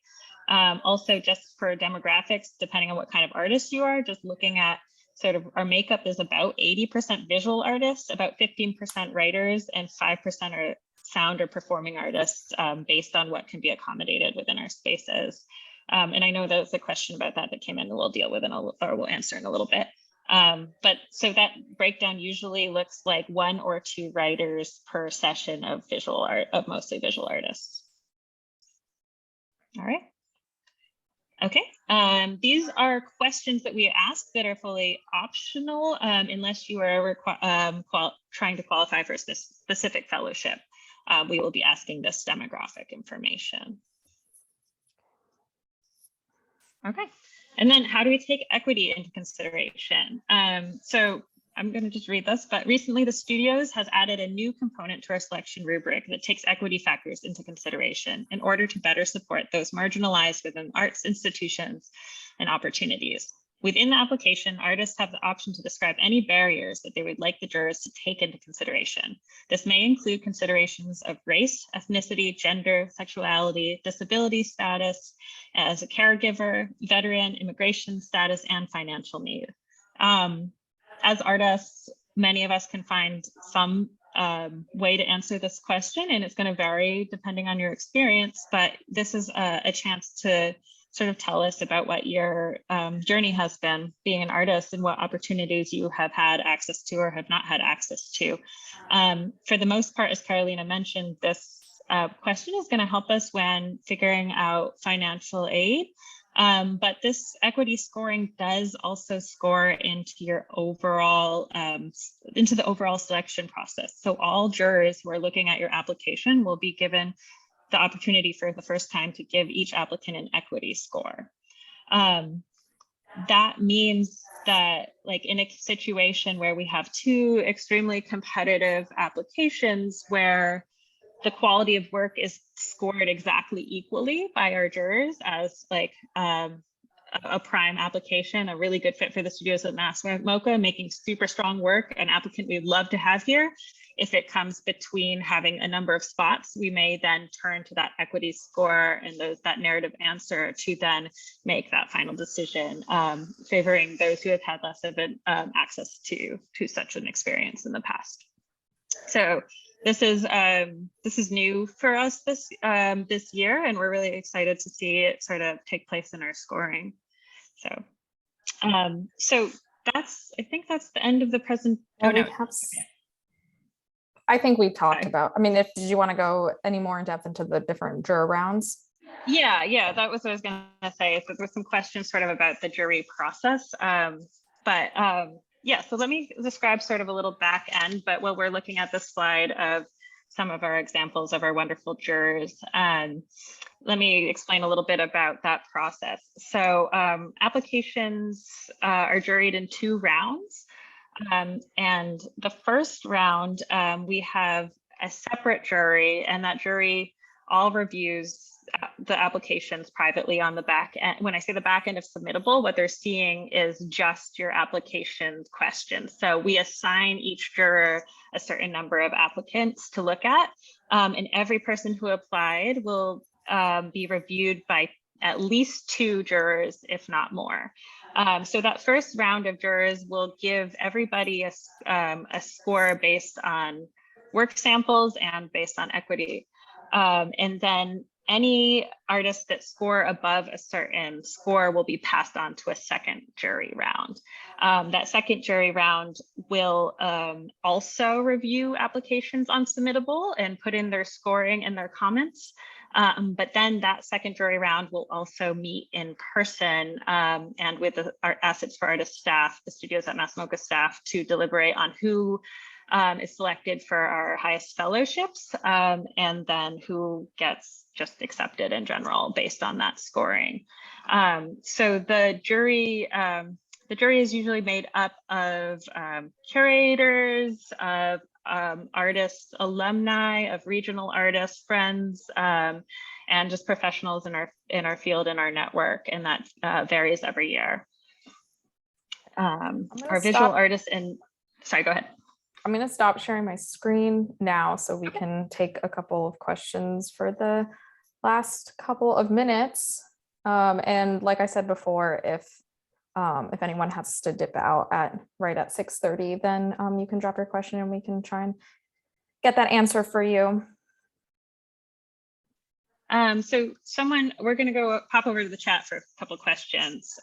Also, just for demographics, depending on what kind of artist you are, just looking at sort of our makeup is about 80% visual artists, about 15% writers, and 5% are sound or performing artists based on what can be accommodated within our spaces. And I know there's a question about that came in, we'll deal with or we'll answer in a little bit. But so that breakdown usually looks like 1 or 2 writers per session of visual art, of mostly visual artists. All right. Okay, these are questions that we ask that are fully optional unless you are trying to qualify for a specific fellowship. We will be asking this demographic information. Okay, and then how do we take equity into consideration? So I'm going to just read this, but recently the Studios has added a new component to our selection rubric that takes equity factors into consideration in order to better support those marginalized within arts institutions and opportunities. Within the application, artists have the option to describe any barriers that they would like the jurors to take into consideration. This may include considerations of race, ethnicity, gender, sexuality, disability status, as a caregiver, veteran, immigration status, and financial need. As artists, many of us can find some way to answer this question, and it's going to vary depending on your experience, but this is a chance to sort of tell us about what your journey has been being an artist and what opportunities you have had access to or have not had access to. For the most part, as Carolina mentioned, this question is going to help us when figuring out financial aid. But this equity scoring does also score into your overall, into the overall selection process. So all jurors who are looking at your application will be given the opportunity for the first time to give each applicant an equity score. That means that, like, in a situation where we have 2 extremely competitive applications where the quality of work is scored exactly equally by our jurors as like a prime application, a really good fit for the studios at MASS MoCA, making super strong work, an applicant we'd love to have here. If it comes between having a number of spots, we may then turn to that equity score and that narrative answer to then make that final decision, favoring those who have had less of an access to such an experience in the past. So this is new for us this year, and we're really excited to see it sort of take place in our scoring. So, I think that's the end of the present. Oh, no. I think we talked about. I mean, did you want to go any more in depth into the different juror rounds? Yeah, that was what I was going to say. So there's some questions sort of about the jury process, yeah, so let me describe sort of a little back end, but while we're looking at the slide of some of our examples of our wonderful jurors, let me explain a little bit about that process. So applications are juried in 2 rounds. And the first round, we have a separate jury, and that jury all reviews the applications privately on the back end. When I say the back end of submittable, what they're seeing is just your application questions. So we assign each juror a certain number of applicants to look at, and every person who applied will be reviewed by at least 2 jurors, if not more. So that first round of jurors will give everybody a score based on work samples and based on equity. And then any artists that score above a certain score will be passed on to a second jury round. That second jury round will also review applications on submittable and put in their scoring and their comments. But then that second jury round will also meet in person and with our Assets for Artists staff, the Studios at MASS MoCA staff, to deliberate on who is selected for our highest fellowships and then who gets just accepted in general based on that scoring. So the jury is usually made up of curators, of artists, alumni, of regional artists, friends, and just professionals in our field and our network, and that varies every year. Our visual artists and sorry, go ahead. I'm going to stop sharing my screen now so we can take a couple of questions for the last couple of minutes. And like I said before, if anyone has to dip out right at 6:30, then you can drop your question and we can try and get that answer for you. So we're going to pop over to the chat for a couple of questions.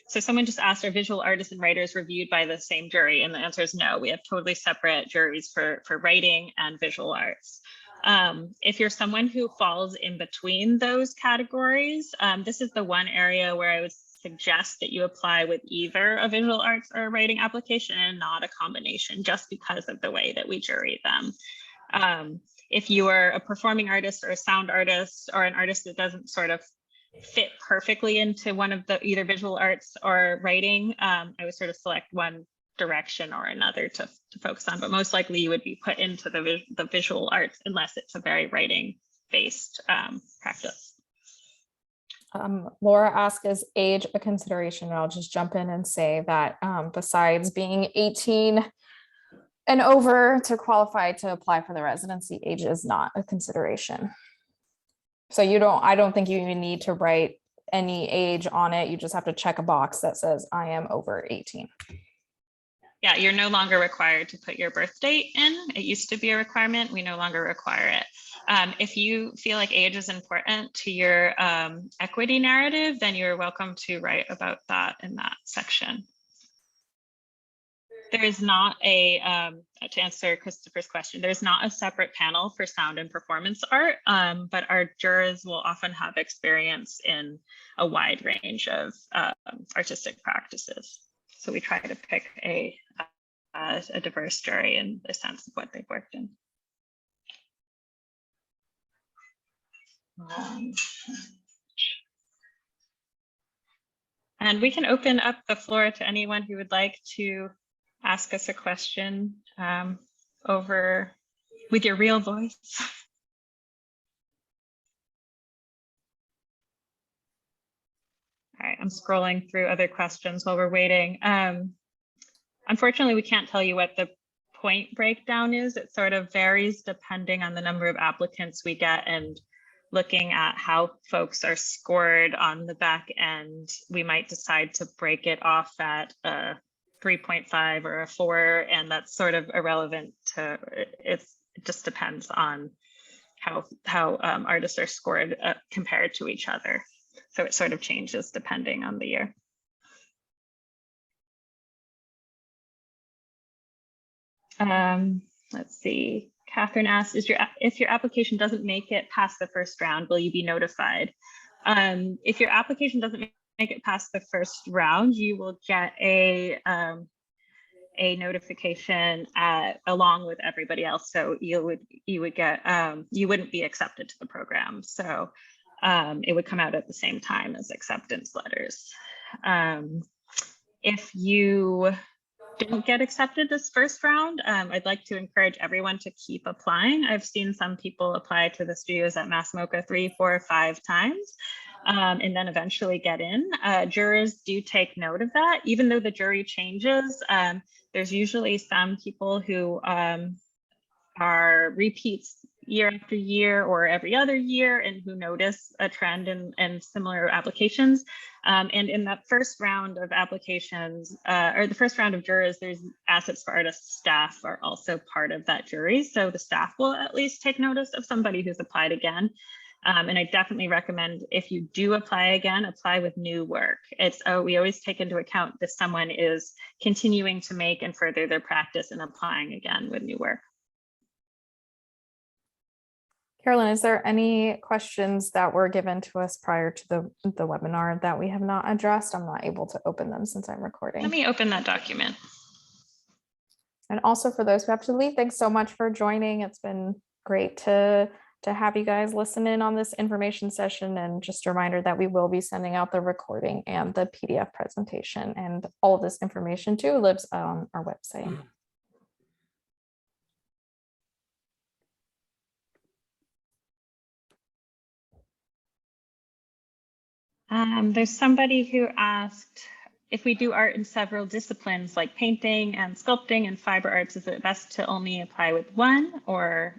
So someone just asked, are visual artists and writers reviewed by the same jury? And the answer is no. We have totally separate juries for writing and visual arts. If you're someone who falls in between those categories, this is the one area where I would suggest that you apply with either a visual arts or a writing application and not a combination, just because of the way that we jury them. If you are a performing artist or a sound artist or an artist that doesn't sort of fit perfectly into one of the either visual arts or writing, I would sort of select one direction or another to focus on, but most likely you would be put into the visual arts unless it's a very writing based practice. Laura asked, is age a consideration? And I'll just jump in and say that besides being 18 and over to qualify to apply for the residency, age is not a consideration. So I don't think you even need to write any age on it. You just have to check a box that says I am over 18. Yeah, you're no longer required to put your birth date in. It used to be a requirement. We no longer require it. If you feel like age is important to your equity narrative, then you're welcome to write about that in that section. There is not to answer Christopher's question, there's not a separate panel for sound and performance art, but our jurors will often have experience in a wide range of artistic practices. So we try to pick a diverse jury in the sense of what they've worked in. And we can open up the floor to anyone who would like to ask us a question over with your real voice. All right, I'm scrolling through other questions while we're waiting. Unfortunately, we can't tell you what the point breakdown is. It sort of varies depending on the number of applicants we get, and looking at how folks are scored on the back end, we might decide to break it off at a 3.5 or a 4, and that's sort of irrelevant to it just depends on how artists are scored compared to each other. So it sort of changes depending on the year. Let's see. Catherine asked, if your application doesn't make it past the first round, will you be notified? If your application doesn't make it past the first round, you will get a notification along with everybody else. So you would get you wouldn't be accepted to the program. So it would come out at the same time as acceptance letters. If you don't get accepted this first round, I'd like to encourage everyone to keep applying. I've seen some people apply to the studios at MASS MoCA 3, 4, 5 times, and then eventually get in. Jurors do take note of that. Even though the jury changes, there's usually some people who are repeats year after year or every other year, and who notice a trend in similar applications. And in that first round of applications, or the first round of jurors, there's Assets for Artists staff are also part of that jury. So the staff will at least take notice of somebody who's applied again. And I definitely recommend, if you do apply again, apply with new work. We always take into account that someone is continuing to make and further their practice and applying again with new work. Carolyn, is there any questions that were given to us prior to the webinar that we have not addressed? I'm not able to open them since I'm recording. Let me open that document. And also for those who have to leave, thanks so much for joining. It's been great to have you guys listen in on this information session. And just a reminder that we will be sending out the recording and the PDF presentation, and all of this information too lives on our website. There's somebody who asked, if we do art in several disciplines like painting and sculpting and fiber arts, is it best to only apply with one or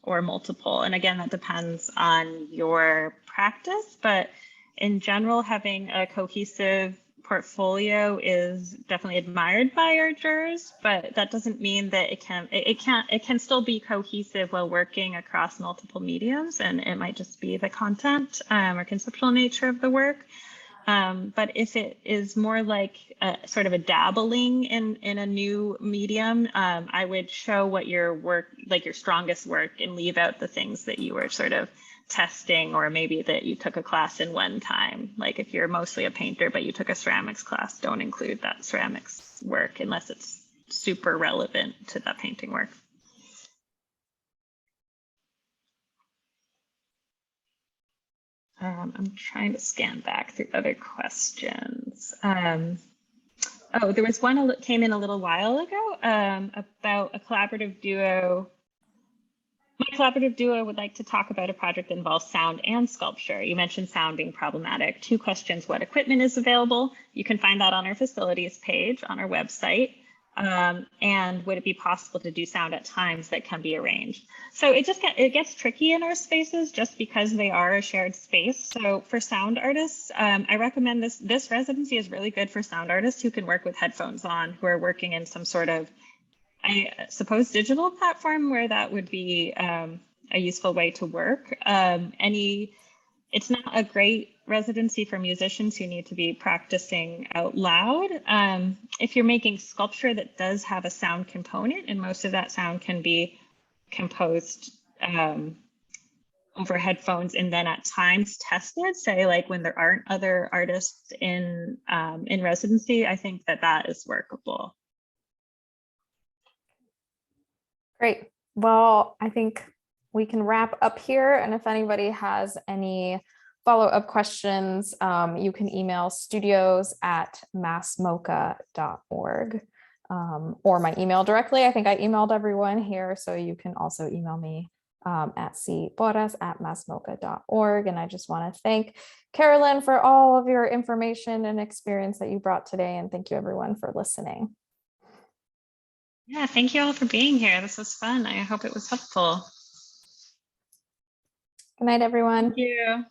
multiple? And again, that depends on your practice, but in general, having a cohesive portfolio is definitely admired by our jurors, but that doesn't mean that it can still be cohesive while working across multiple mediums, and it might just be the content or conceptual nature of the work. But if it is more like sort of a dabbling in a new medium, I would show what your work, like your strongest work, and leave out the things that you were sort of testing, or maybe that you took a class in one time. Like if you're mostly a painter, but you took a ceramics class, don't include that ceramics work unless it's super relevant to that painting work. I'm trying to scan back through other questions. Oh, there was one that came in a little while ago about a collaborative duo. My collaborative duo would like to talk about a project that involves sound and sculpture. You mentioned sound being problematic. 2 questions: what equipment is available? You can find that on our facilities page on our website. And would it be possible to do sound at times that can be arranged? So it gets tricky in our spaces just because they are a shared space. So for sound artists, I recommend this residency is really good for sound artists who can work with headphones on, who are working in some sort of, I suppose, digital platform where that would be a useful way to work. It's not a great residency for musicians who need to be practicing out loud. If you're making sculpture that does have a sound component, and most of that sound can be composed over headphones and then at times tested, say like when there aren't other artists in residency, I think that is workable. Great. Well, I think we can wrap up here. And if anybody has any follow-up questions, you can email studios@massmoca.org or my email directly. I think I emailed everyone here, so you can also email me at cporras@massmoca.org. And I just want to thank Carolyn for all of your information and experience that you brought today. And thank you everyone for listening. Yeah, thank you all for being here. This was fun. I hope it was helpful. Good night, everyone. Thank you.